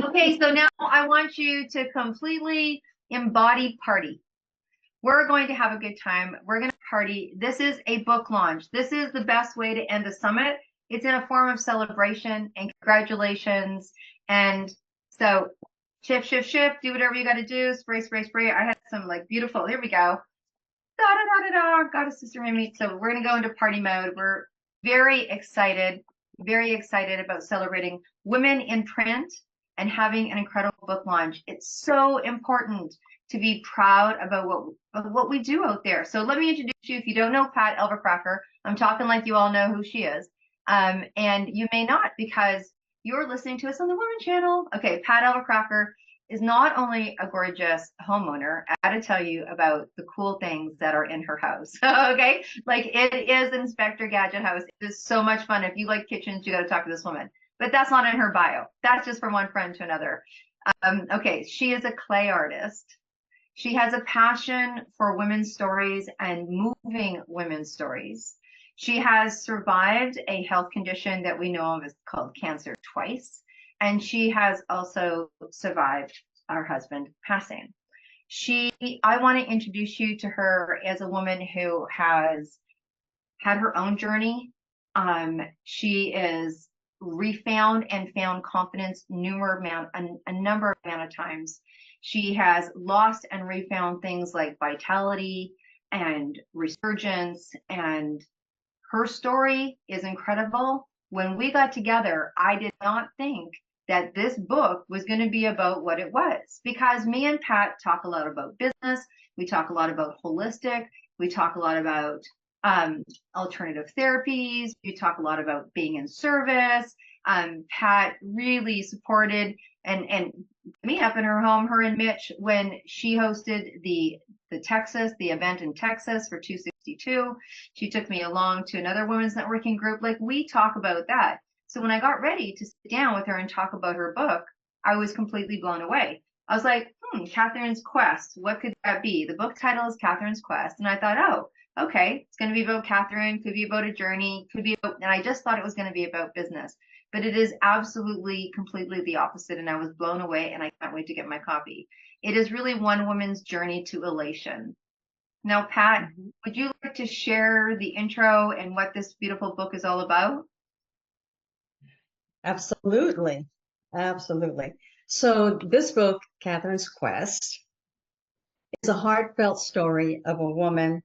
Okay, so now I want you to completely embody party. We're going to have a good time. We're going to party. This is a book launch. This is the best way to end the summit. It's in a form of celebration and congratulations. And so shift, shift, shift, do whatever you got to do. Spray, spray, spray. I had some like beautiful, here we go. Da, da, da, da, da. Got a sister in me. So we're going to go into party mode. We're very excited about celebrating women in print and having an incredible book launch. It's so important to be proud about what we do out there. So let me introduce you. If you don't know Pat Alva Kraker, I'm talking like you all know who she is. And you may not because you're listening to us on the Women Channel. Okay, Pat Alva Kraker is not only a gorgeous homeowner, I got to tell you about the cool things that are in her house. Okay, like it is Inspector Gadget House. It is so much fun. If you like kitchens, you got to talk to this woman. But that's not in her bio. That's just from one friend to another. Okay, she is a clay artist. She has a passion for women's stories and moving women's stories. She has survived a health condition that we know of as called cancer twice. And she has also survived our husband passing. I want to introduce you to her as a woman who has had her own journey. She is refound and found confidence a number of times. She has lost and refound things like vitality and resurgence, and her story is incredible. When we got together, I did not think that this book was going to be about what it was, because me and Pat talk a lot about business. We talk a lot about holistic. We talk a lot about alternative therapies. We talk a lot about being in service. Pat really supported and me up in her home, her and Mitch, when she hosted the event in Texas for 262. She took me along to another women's networking group. Like, we talk about that. So when I got ready to sit down with her and talk about her book, I was completely blown away. I was like, Catherine's Quest. What could that be? The book title is Catherine's Quest. And I thought, oh, okay, it's going to be about Catherine, could be about a journey, could be about, and I just thought it was going to be about business. But it is absolutely, completely the opposite. And I was blown away, and I can't wait to get my copy. It is really one woman's journey to elation. Now, Pat, would you like to share the intro and what this beautiful book is all about? Absolutely. Absolutely. So this book, Catherine's Quest, is a heartfelt story of a woman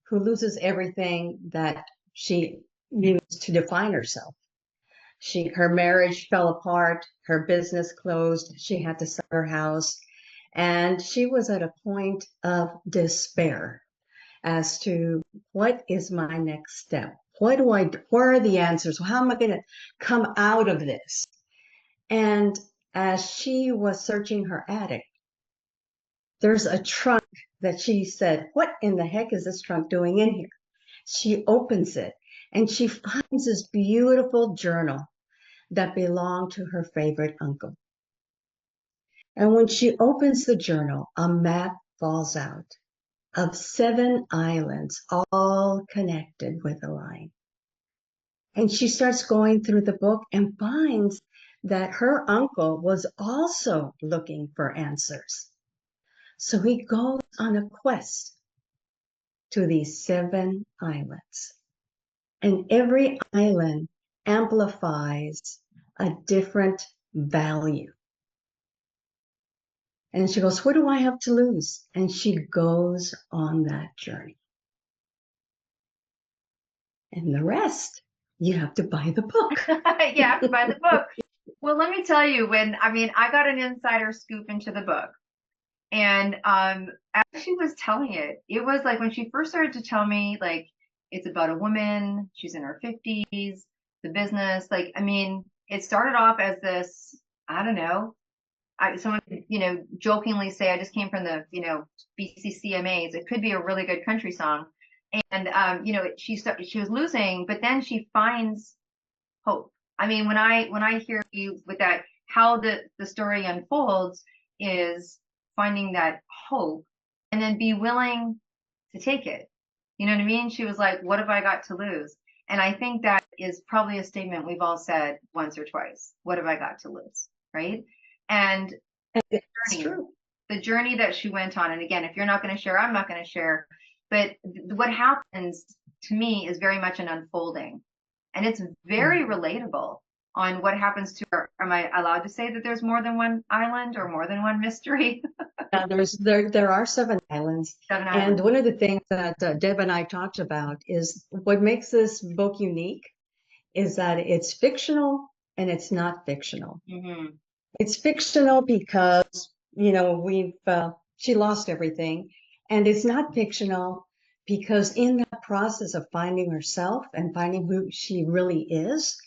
who loses everything that she used to define herself. Her marriage fell apart, her business closed, she had to sell her house, and she was at a point of despair as to what is my next step? Where are the answers? How am I going to come out of this? And as she was searching her attic, there's a trunk that she said, what in the heck is this trunk doing in here? She opens it and she finds this beautiful journal that belonged to her favorite uncle. And when she opens the journal, a map falls out of 7 islands, all connected with a line. And she starts going through the book and finds that her uncle was also looking for answers. So he goes on a quest to these 7 islands. And every island amplifies a different value. And she goes, what do I have to lose? And she goes on that journey. And the rest, you have to buy the book. You have to buy the book. Well, let me tell you, I got an insider scoop into the book. And as she was telling it, it was like when she first started to tell me, like, it's about a woman, she's in her 50s, the business, like, it started off as this, I don't know, someone, jokingly say, I just came from the, BCCMAs. It could be a really good country song. And, she was losing, but then she finds hope. When I hear you with that, how the story unfolds is finding that hope and then be willing to take it. You know what I mean? She was like, what have I got to lose? And I think that is probably a statement we've all said once or twice. What have I got to lose? Right? And It's journey, true. the journey that she went on. And again, if you're not going to share, I'm not going to share. But what happens to me is very much an unfolding. And it's very relatable on what happens to her. Am I allowed to say that there's more than one island or more than one mystery? There are 7 islands, Seven and islands. one of the things that Deb and I talked about is what makes this book unique is that it's fictional and it's not fictional. Mm-hmm. It's fictional because, we've she lost everything, and it's not fictional because in that process of finding herself and finding who she really is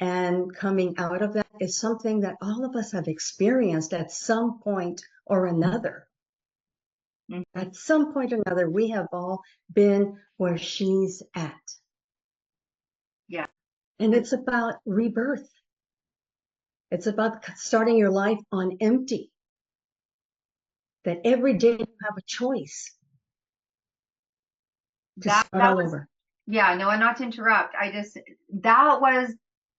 and coming out of that is something that all of us have experienced at some point or another. Mm-hmm. At some point or another, we have all been where she's at. Yeah. And it's about rebirth. It's about starting your life on empty. That every day you have a choice to That start that all was, over. yeah, no, and not to interrupt.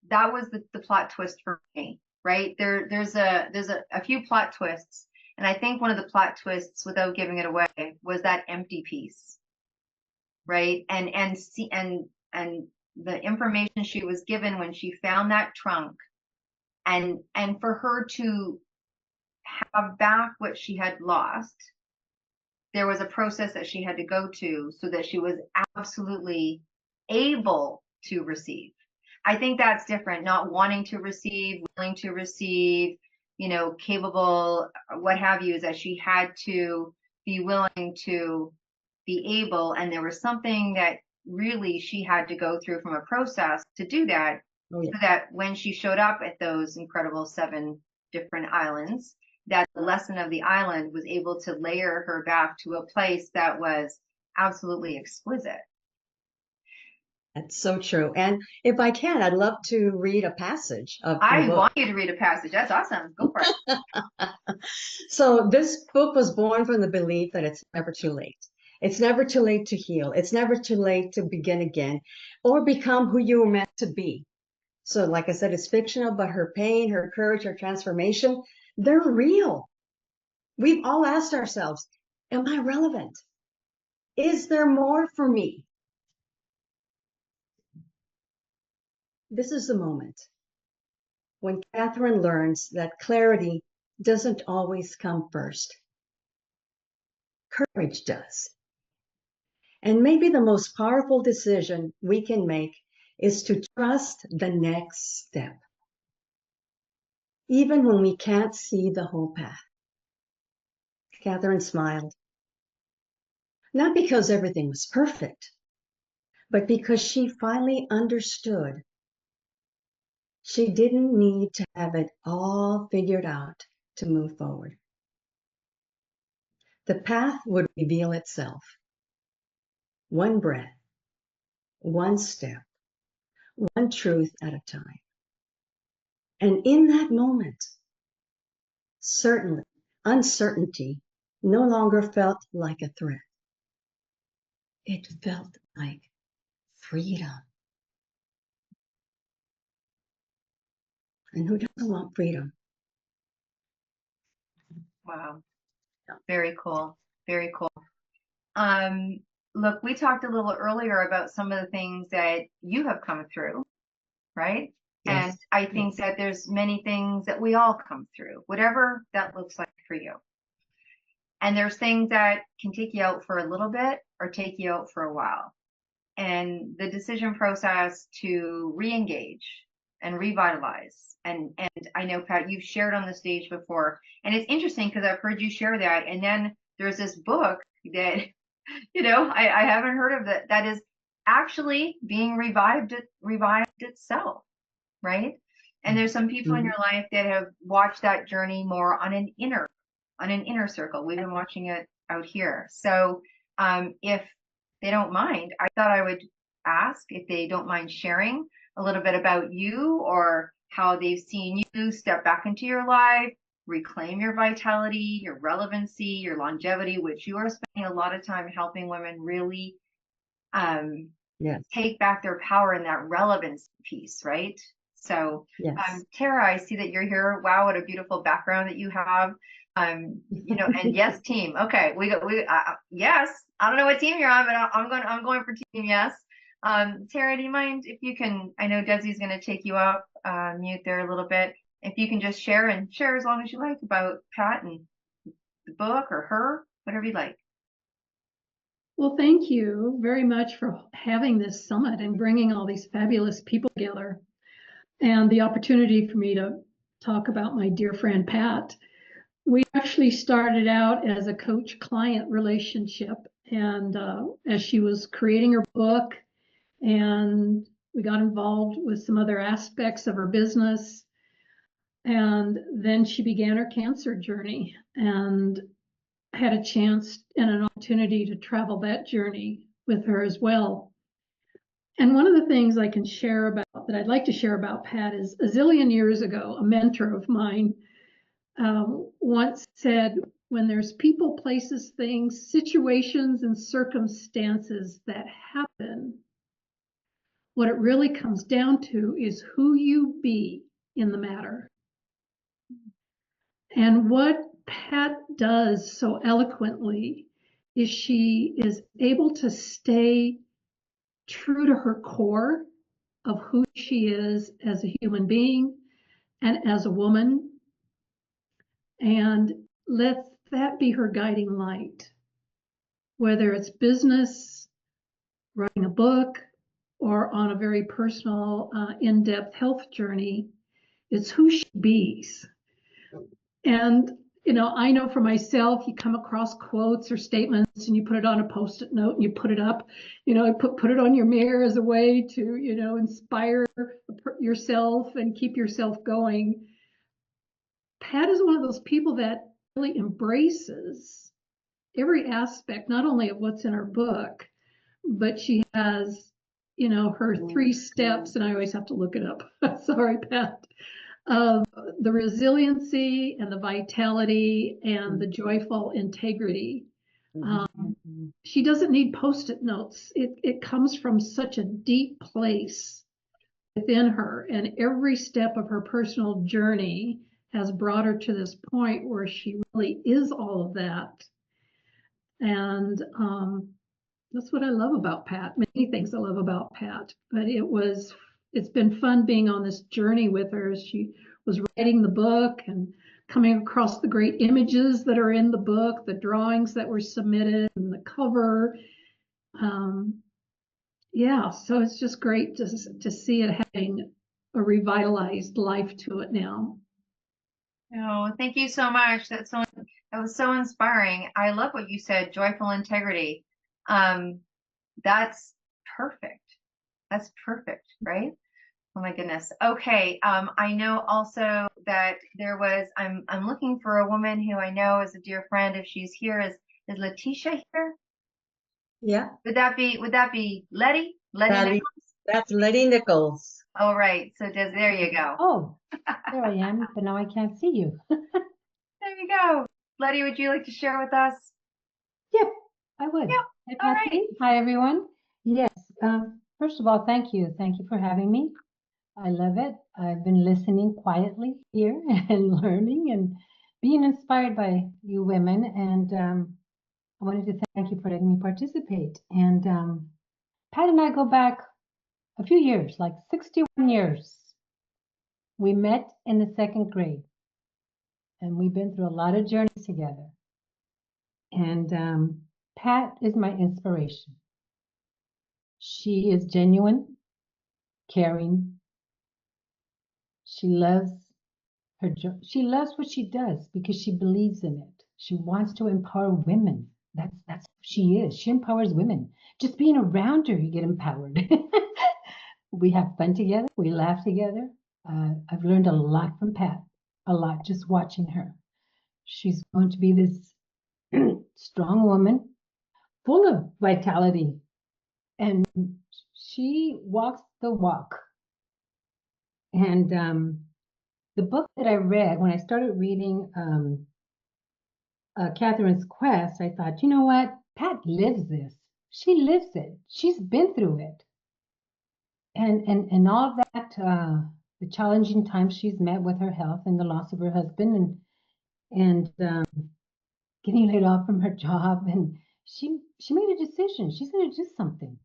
That was the plot twist for me, right? There's a few plot twists, and I think one of the plot twists, without giving it away, was that empty piece, right? And the information she was given when she found that trunk, and for her to have back what she had lost, there was a process that she had to go to so that she was absolutely able to receive. I think that's different, not wanting to receive, willing to receive, capable, what have you, is that she had to be willing to be able. And there was something that really she had to go through from a process to do that, Oh, yeah. so that when she showed up at those incredible 7 different islands, that the lesson of the island was able to layer her back to a place that was absolutely exquisite. That's so true. And if I can, I'd love to read a passage of your I book. want you to read a passage. That's awesome. Go for it. So this book was born from the belief that it's never too late. It's never too late to heal. It's never too late to begin again or become who you were meant to be. So, like I said, it's fictional, but her pain, her courage, her transformation, they're real. We've all asked ourselves, am I relevant? Is there more for me? This is the moment when Catherine learns that clarity doesn't always come first. Courage does. And maybe the most powerful decision we can make is to trust the next step, even when we can't see the whole path. Catherine smiled, not because everything was perfect, but because she finally understood she didn't need to have it all figured out to move forward. The path would reveal itself, one breath, one step, one truth at a time. And in that moment, certainly, uncertainty no longer felt like a threat. It felt like freedom. And who doesn't want freedom? Wow. Very cool. Very cool. Um, Look, we talked a little earlier about some of the things that you have come through, right? And Yes. I think Yes. that there's many things that we all come through, whatever that looks like for you. And there's things that can take you out for a little bit or take you out for a while. And the decision process to re-engage and revitalize. And I know, Pat, you've shared on the stage before, and it's interesting because I've heard you share that. And then there's this book that, I haven't heard of that is actually being revived itself, right? And there's some people in Mhm. your life that have watched that journey more on an inner circle. We've been watching it out here. So if they don't mind, I thought I would ask if they don't mind sharing a little bit about you or how they've seen you step back into your life, reclaim your vitality, your relevancy, your longevity, which you are spending a lot of time helping women really um, Yes. take back their power in that relevance piece, right? So, Yes. Tara, I see that you're here. Wow, what a beautiful background that you have. And yes, team. Okay, yes. I don't know what team you're on, but I'm going for team yes. Tara, do you mind if you can? I know Desi's going to take you off mute there a little bit. If you can just share as long as you like about Pat and the book or her, whatever you like. Well, thank you very much for having this summit and bringing all these fabulous people together, and the opportunity for me to talk about my dear friend Pat. We actually started out as a coach-client relationship, and as she was creating her book, and we got involved with some other aspects of her business, and then she began her cancer journey, and had a chance and an opportunity to travel that journey with her as well. And one of the things I can share about that I'd like to share about Pat is a zillion years ago, a mentor of mine once said, when there's people, places, things, situations, and circumstances that happen, what it really comes down to is who you be in the matter. And what Pat does so eloquently is she is able to stay true to her core of who she is as a human being and as a woman, and let that be her guiding light. Whether it's business, writing a book, or on a very personal, in-depth health journey, it's who she be. And I know for myself, you come across quotes or statements and you put it on a post-it note and you put it up, put it on your mirror as a way to, inspire yourself and keep yourself going. Pat is one of those people that really embraces every aspect, not only of what's in her book, but she has, her 3 steps, and I always have to look it up. Sorry, Pat. Of the resiliency and the vitality and the joyful integrity. She doesn't need post-it notes. It comes from such a deep place within her, and every step of her personal journey has brought her to this point where she really is all of that. And that's what I love about Pat. Many things I love about Pat, but it's been fun being on this journey with her as she was writing the book and coming across the great images that are in the book, the drawings that were submitted, and the cover. So it's just great to see it having a revitalized life to it now. Oh, thank you so much. That was so inspiring. I love what you said, joyful integrity. That's perfect. That's perfect, right? Oh my goodness. Okay. I know also that I'm looking for a woman who I know is a dear friend. If she's here, is Letitia here? Yeah. Would that be Letty? Nichols? That's Letty Nichols. Oh, right. So there you go. Oh, there I am, but now I can't see you. There you go. Letty, would you like to share with us? Yep, I would. Yep. Hi, All Patsy. right. Hi, everyone. Yes. First of all, thank you. Thank you for having me. I love it. I've been listening quietly here and learning and being inspired by you women. And I wanted to thank you for letting me participate. And Pat and I go back a few years, like 61 years. We met in the 2nd grade, and we've been through a lot of journeys together. And Pat is my inspiration. She is genuine, caring. She loves she loves what she does because she believes in it. She wants to empower women. That's who she is. She empowers women. Just being around her, you get empowered. We have fun together. We laugh together. I've learned a lot from Pat, a lot just watching her. She's going to be this strong woman, full of vitality, and she walks the walk. And the book that I read, when I started reading Catherine's Quest, I thought, you know what? Pat lives this. She lives it. She's been through it. And all that the challenging times she's met with her health and the loss of her husband, and getting laid off from her job. And she made a decision. She's going to do something.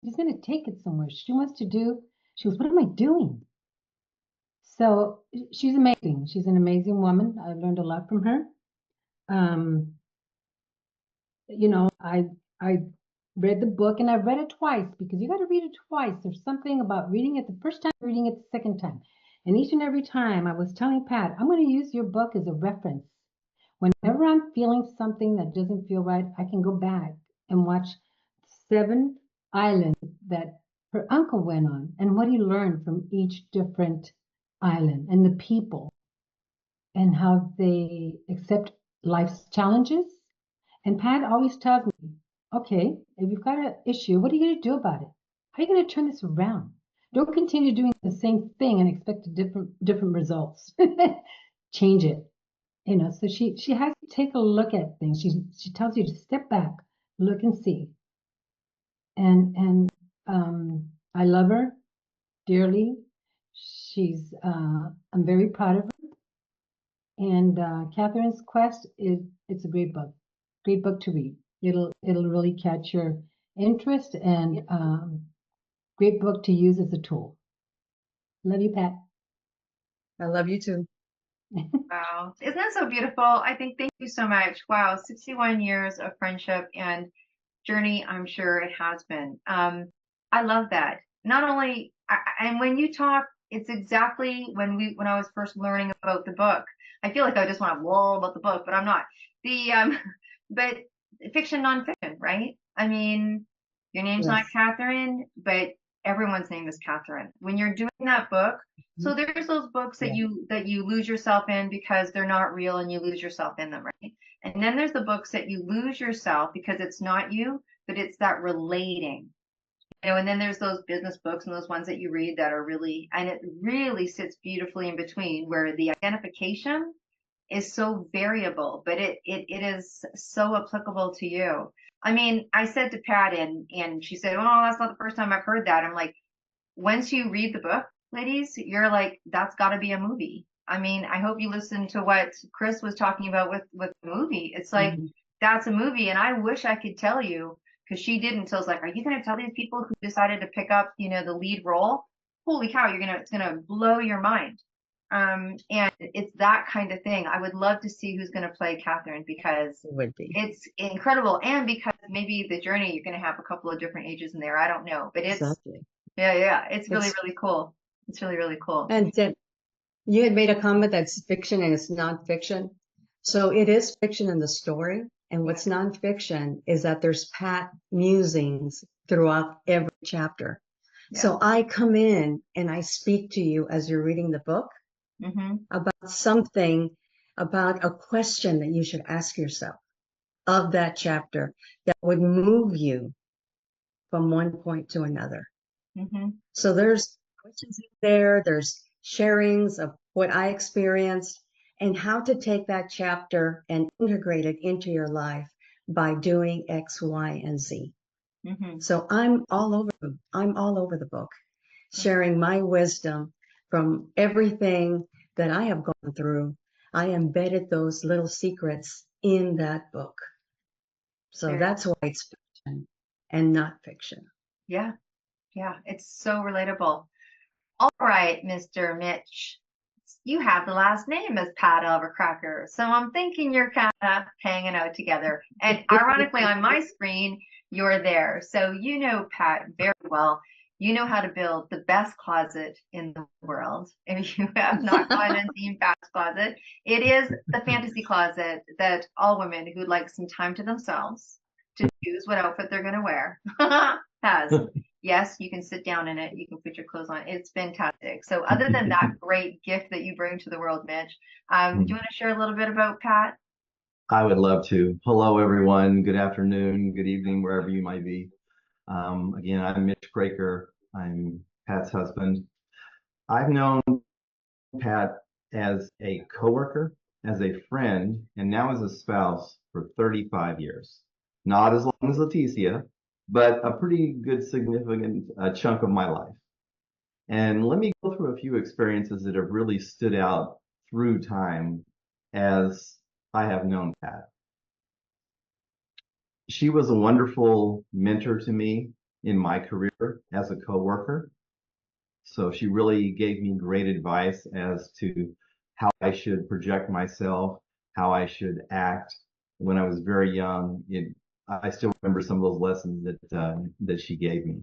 She's going to take it somewhere. She wants to do. She goes, what am I doing? So she's amazing. She's an amazing woman. I've learned a lot from her. You know, I read the book, and I read it twice, because you got to read it twice. There's something about reading it the first time, reading it the second time. And each and every time I was telling Pat, I'm going to use your book as a reference. Whenever I'm feeling something that doesn't feel right, I can go back and watch 7 islands that her uncle went on, and what he learned from each different island, and the people, and how they accept life's challenges. And Pat always tells me, okay, if you've got an issue, what are you going to do about it? How are you going to turn this around? Don't continue doing the same thing and expect different results. Change it. You know, so she has to take a look at things. She tells you to step back, look and see. And I love her dearly. I'm very proud of her. And Catherine's Quest it's a great book to read. It'll really catch your interest, and great book to use as a tool. Love you, Pat. I love you too. Wow. Isn't that so beautiful? I think, thank you so much. Wow. 61 years of friendship and journey, I'm sure it has been. I love that. Not only, and when you talk, it's exactly when I was first learning about the book. I feel like I just want to blah about the book, but I'm not. But fiction, nonfiction, right? I mean, your name's not Yes. Catherine, but everyone's name is Catherine. When you're doing that book, so there's those books that you lose yourself in because they're not real, and you lose yourself in them, right? And then there's the books that you lose yourself because it's not you, but it's that relating. You know, and then there's those business books and those ones that you read that are really, and it really sits beautifully in between, where the identification is so variable, but it is so applicable to you. I mean, I said to Pat, and she said, "Oh, that's not the first time I've heard that." I'm like, once you read the book, ladies, you're like, that's got to be a movie. I mean, I hope you listened to what Chris was talking about with the movie. It's like, that's a movie. And I wish I could tell you, because she didn't. So I was like, are you going to tell these people who decided to pick up, you know, the lead role? Holy cow, it's going to blow your mind. And it's that kind of thing. I would love to see who's going to play Catherine, because It would be. it's incredible. And because maybe the journey, you're going to have a couple of different ages in there. I don't know, but it's, Exactly. yeah, it's really, really cool. It's really, really cool. And you had made a comment that's fiction and it's nonfiction. So it is fiction in the story. And what's nonfiction is that there's Pat musings throughout every chapter. Yeah. So I come in and I speak to you as you're reading the book about something, about a question that you should ask yourself of that chapter that would move you from one point to another. So there's questions in there, there's sharings of what I experienced and how to take that chapter and integrate it into your life by doing X, Y, and Z. So I'm all over the book, sharing my wisdom from everything that I have gone through. I embedded those little secrets in that book. So that's why it's fiction and not fiction. Yeah. It's so relatable. All right, Mr. Mitch, you have the last name as Pat Alva Kraker, so I'm thinking you're kind of hanging out together. And ironically, on my screen, you're there. So you know Pat very well. You know how to build the best closet in the world. If you have not gone and seen Pat's closet, it is the fantasy closet that all women who'd like some time to themselves to choose what outfit they're going to wear has. Yes, you can sit down in it. You can put your clothes on. It's fantastic. So other than that great gift that you bring to the world, Mitch, do you want to share a little bit about Pat? I would love to. Hello, everyone. Good afternoon, good evening, wherever you might be. Again, I'm Mitch Kraker. I'm Pat's husband. I've known Pat as a coworker, as a friend, and now as a spouse for 35 years. Not as long as Leticia, but a pretty good significant chunk of my life. And let me go through a few experiences that have really stood out through time as I have known Pat. She was a wonderful mentor to me in my career as a coworker. So she really gave me great advice as to how I should project myself, how I should act when I was very young. I still remember some of those lessons that she gave me.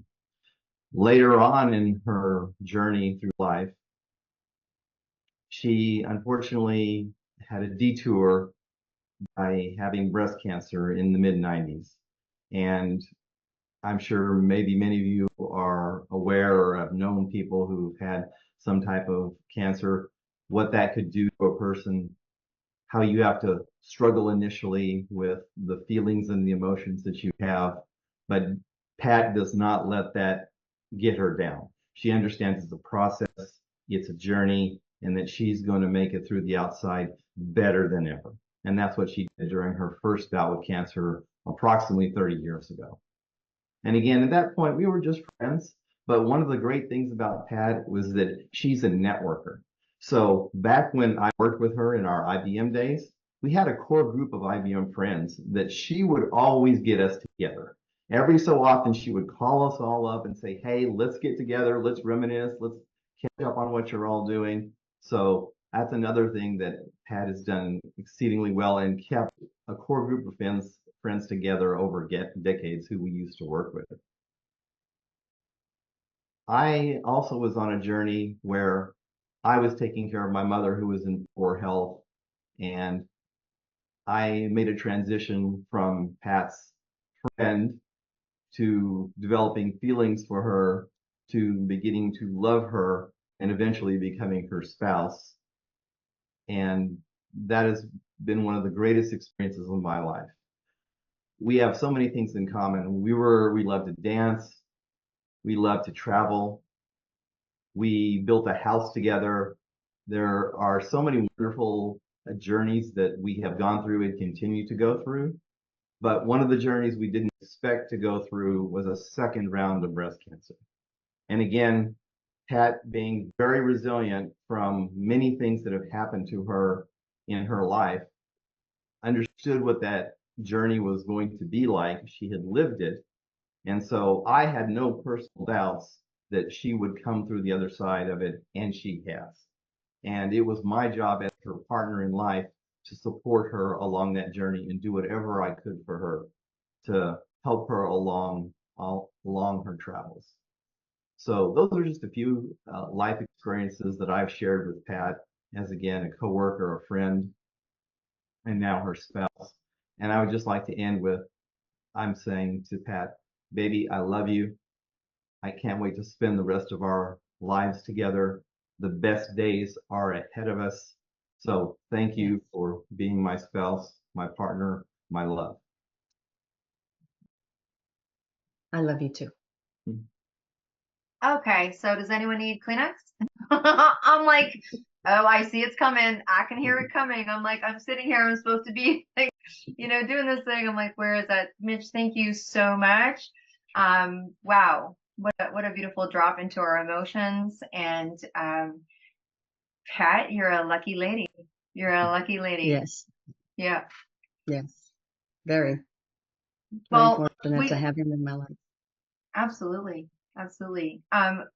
Later on in her journey through life, she unfortunately had a detour by having breast cancer in the mid 90s. And I'm sure maybe many of you are aware or have known people who've had some type of cancer, what that could do to a person, how you have to struggle initially with the feelings and the emotions that you have. But Pat does not let that get her down. She understands it's a process, it's a journey, and that she's going to make it through the outside better than ever. And that's what she did during her first bout with cancer approximately 30 years ago. And again, at that point, we were just friends. But one of the great things about Pat was that she's a networker. So back when I worked with her in our IBM days, we had a core group of IBM friends that she would always get us together. Every so often, she would call us all up and say, hey, let's get together, let's reminisce, let's catch up on what you're all doing. So that's another thing that Pat has done exceedingly well and kept a core group of friends together over decades who we used to work with. I also was on a journey where I was taking care of my mother who was in poor health, and I made a transition from Pat's friend to developing feelings for her to beginning to love her and eventually becoming her spouse. And that has been one of the greatest experiences of my life. We have so many things in common. We love to dance. We love to travel. We built a house together. There are so many wonderful journeys that we have gone through and continue to go through. But one of the journeys we didn't expect to go through was a second round of breast cancer. And again, Pat being very resilient from many things that have happened to her in her life, understood what that journey was going to be like. She had lived it. And so I had no personal doubts that she would come through the other side of it, and she has. And it was my job as her partner in life to support her along that journey and do whatever I could for her to help her along her travels. So those are just a few life experiences that I've shared with Pat as, again, a coworker, a friend, and now her spouse. And I would just like to end with, I'm saying to Pat, baby, I love you. I can't wait to spend the rest of our lives together. The best days are ahead of us. So thank you for being my spouse, my partner, my love. I love you too. Okay, so does anyone need Kleenex? I'm like, oh, I see it's coming. I can hear it coming. I'm like, I'm sitting here. I'm supposed to be like, doing this thing. I'm like, where is that? Mitch, thank you so much. Wow, what a beautiful drop into our emotions. And Pat, you're a lucky lady. You're a lucky lady. Yes, Yeah. yes. Very Well, fortunate to have him in my life. absolutely. Absolutely.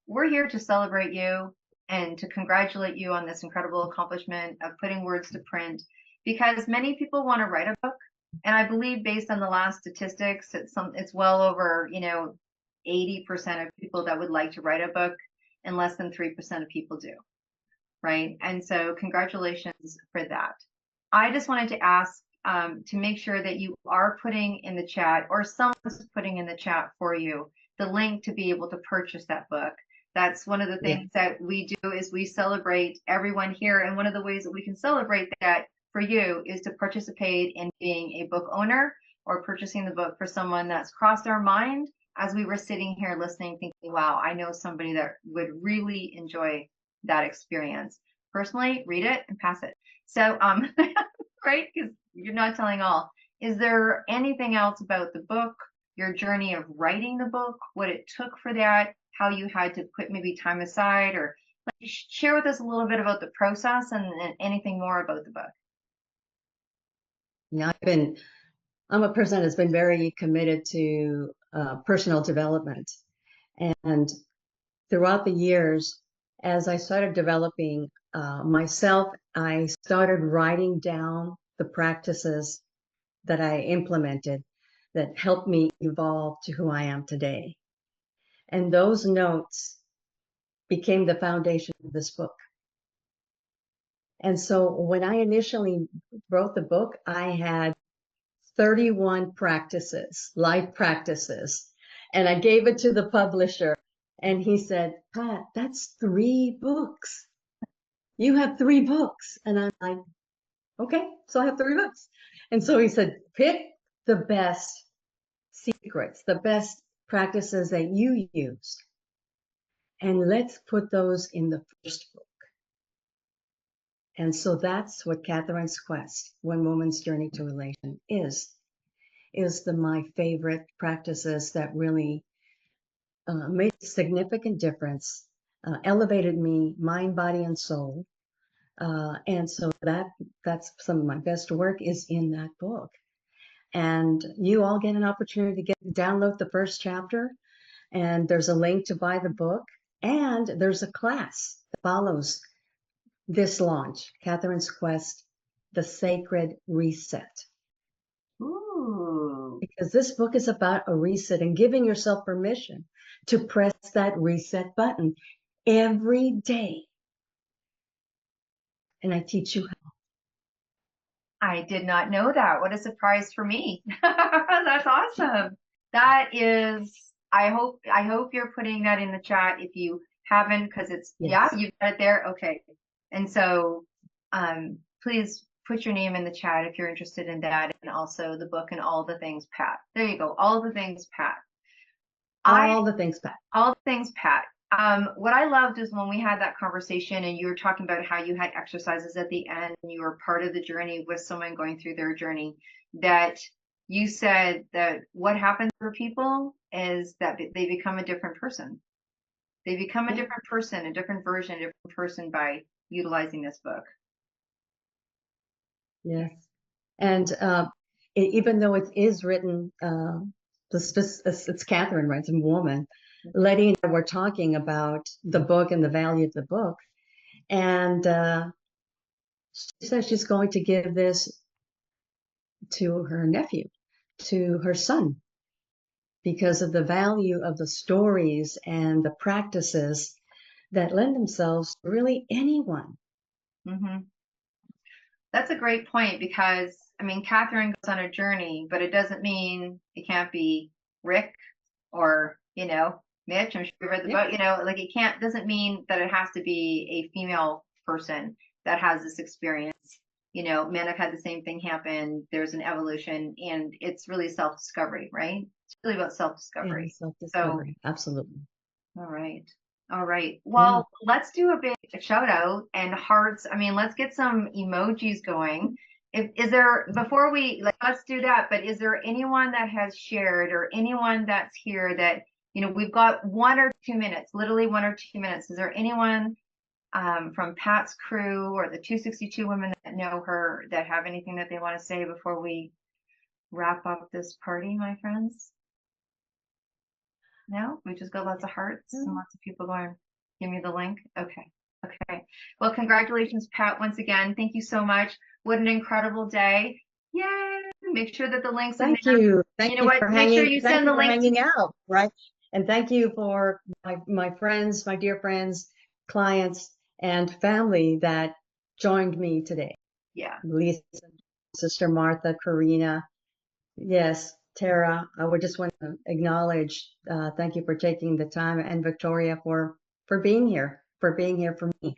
We're here to celebrate you and to congratulate you on this incredible accomplishment of putting words to print, because many people want to write a book. And I believe based on the last statistics, it's well over, 80% of people that would like to write a book, and less than 3% of people do. Right. And so congratulations for that. I just wanted to ask to make sure that you are putting in the chat, or someone's putting in the chat for you, the link to be able to purchase that book. That's one of the things that we do, is we celebrate everyone here. And one of the ways that we can celebrate that for you is to participate in being a book owner, or purchasing the book for someone that's crossed our mind as we were sitting here listening, thinking, wow, I know somebody that would really enjoy that experience. Personally, read it and pass it. So, right, because you're not telling all. Is there anything else about the book, your journey of writing the book, what it took for that, how you had to put maybe time aside, or like, share with us a little bit about the process and anything more about the book. Yeah, I'm a person that's been very committed to personal development. And throughout the years, as I started developing myself, I started writing down the practices that I implemented that helped me evolve to who I am today. And those notes became the foundation of this book. And so when I initially wrote the book, I had 31 practices, life practices. And I gave it to the publisher, and he said, Pat, that's 3 books. You have 3 books. And I'm like, okay, so I have 3 books. And so he said, pick the best secrets, the best practices that you use, and let's put those in the first book. And so that's what Catherine's Quest, One Woman's Journey to Relation is my favorite practices that really made a significant difference, elevated me, mind, body, and soul. And so that's some of my best work is in that book. And you all get an opportunity to download the first chapter, and there's a link to buy the book, and there's a class that follows this launch, Catherine's Quest, The Sacred Reset. Ooh. Because this book is about a reset and giving yourself permission to press that reset button every day. And I teach you how. I did not know that. What a surprise for me. That's awesome. That is, I hope you're putting that in the chat if you haven't, because it's, yeah, Yes. you've got it there. Okay. And so please put your name in the chat if you're interested in that, and also the book and all the things Pat. There you go. All the things Pat. All the things, Pat. All the things Pat. What I loved is when we had that conversation and you were talking about how you had exercises at the end and you were part of the journey with someone going through their journey, that you said that what happens for people is that they become a different person. They become a Yeah. different person, a different version, a different person by utilizing this book. Yes. And even though it is written, it's Catherine, right? It's a woman. Letty and I were talking about the book and the value of the book. And she says she's going to give this to her nephew, to her son, because of the value of the stories and the practices that lend themselves to really anyone. Mm-hmm. That's a great point, because I mean, Catherine goes on a journey, but it doesn't mean it can't be Rick or, Mitch. I'm sure you read the book, like it doesn't mean that it has to be a female person that has this experience. Men have had the same thing happen. There's an evolution, and it's really self-discovery, right? It's really about self-discovery. Yeah, self-discovery. So, absolutely. all right. All right. Well, let's do a big shout out and hearts. I mean, let's get some emojis going. Before we, let's do that, but is there anyone that has shared, or anyone that's here that, we've got 1 or 2 minutes, literally 1 or 2 minutes. Is there anyone from Pat's crew or the 262 women that know her that have anything that they want to say before we wrap up this party, my friends? No, we just got lots of hearts and lots of people going, give me the link. Okay. Okay. Well, congratulations, Pat, once again. Thank you so much. What an incredible day. Yay. Make sure that the links in Thank there. you. Thank you for Make sure hanging, you thank send you the for link hanging out, right? And thank you for my friends, my dear friends, clients, and family that joined me today. Yeah. Lisa, Sister Martha, Karina, yes, Tara. I would just want to acknowledge, thank you for taking the time, and Victoria for being here, for me.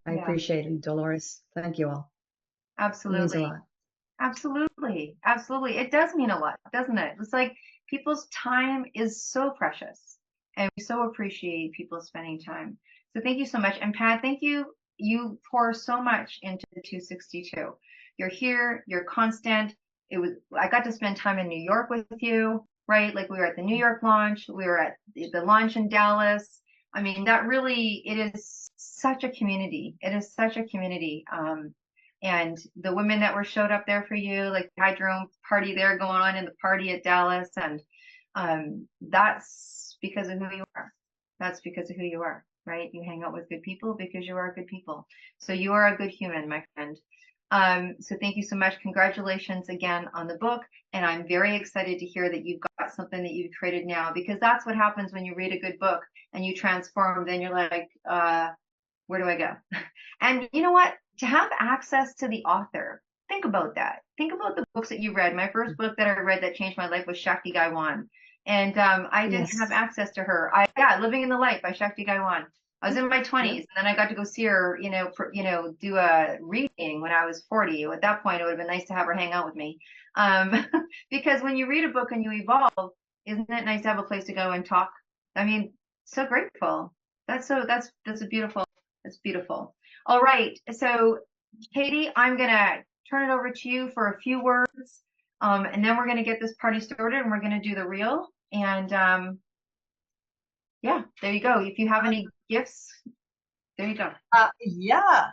I Yeah. appreciate it, Dolores. Thank you all. It means a Absolutely. lot. Absolutely. Absolutely. It does mean a lot, doesn't it? It's like people's time is so precious, and we so appreciate people spending time. So thank you so much. And Pat, thank you. You pour so much into the 262. You're here, you're constant. I got to spend time in New York with you. right? Like we were at the New York launch, we were at the launch in Dallas. I mean, that really, it is such a community. It is such a community. And the women that were showed up there for you, like the Hydro party there going on in the party at Dallas. And that's because of who you are. That's because of who you are, right? You hang out with good people because you are good people. So you are a good human, my friend. So thank you so much. Congratulations again on the book. And I'm very excited to hear that you've got something that you've created now, because that's what happens when you read a good book and you transform. Then you're like, where do I go? And you know what? To have access to the author, think about that. Think about the books that you read. My first book that I read that changed my life was Shakti Gaiwan. And I didn't have access to her. Living in the Light by Shakti Gaiwan. I was in my 20s, and then I got to go see her, do a reading when I was 40. At that point, it would have been nice to have her hang out with me. Because when you read a book and you evolve, isn't it nice to have a place to go and talk? I mean, so grateful. That's a beautiful. That's beautiful. All right. So, Katie, I'm gonna turn it over to you for a few words, and then we're gonna get this party started, and we're gonna do the reel. And yeah, there you go. If you have any gifts, there you go. Yeah,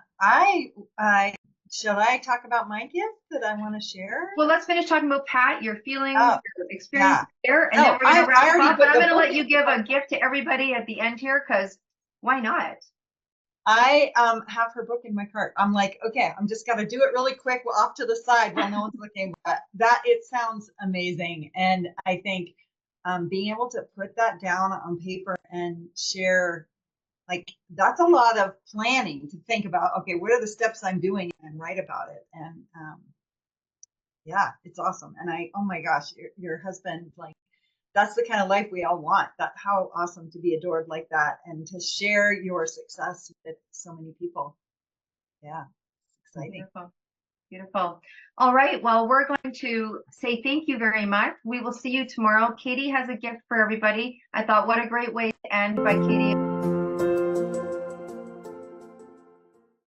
shall I talk about my gift that I want to share? Well, let's finish talking about Pat, your feelings, your experience yeah. there, and then we're gonna wrap already up. But I'm put the gonna let book you in. give a gift to everybody at the end here, because why not? I have her book in my cart. I'm like, okay, I'm just gotta do it really quick. We're off to the side while no one's looking. But it sounds amazing, and I think being able to put that down on paper and share, like, that's a lot of planning to think about. Okay, what are the steps I'm doing, and write about it. And yeah, it's awesome. And oh my gosh, your husband, like, that's the kind of life we all want. How awesome to be adored like that and to share your success with so many people. Yeah, it's exciting. Beautiful. Beautiful. All right. Well, we're going to say thank you very much. We will see you tomorrow. Katie has a gift for everybody. I thought, what a great way to end by Katie.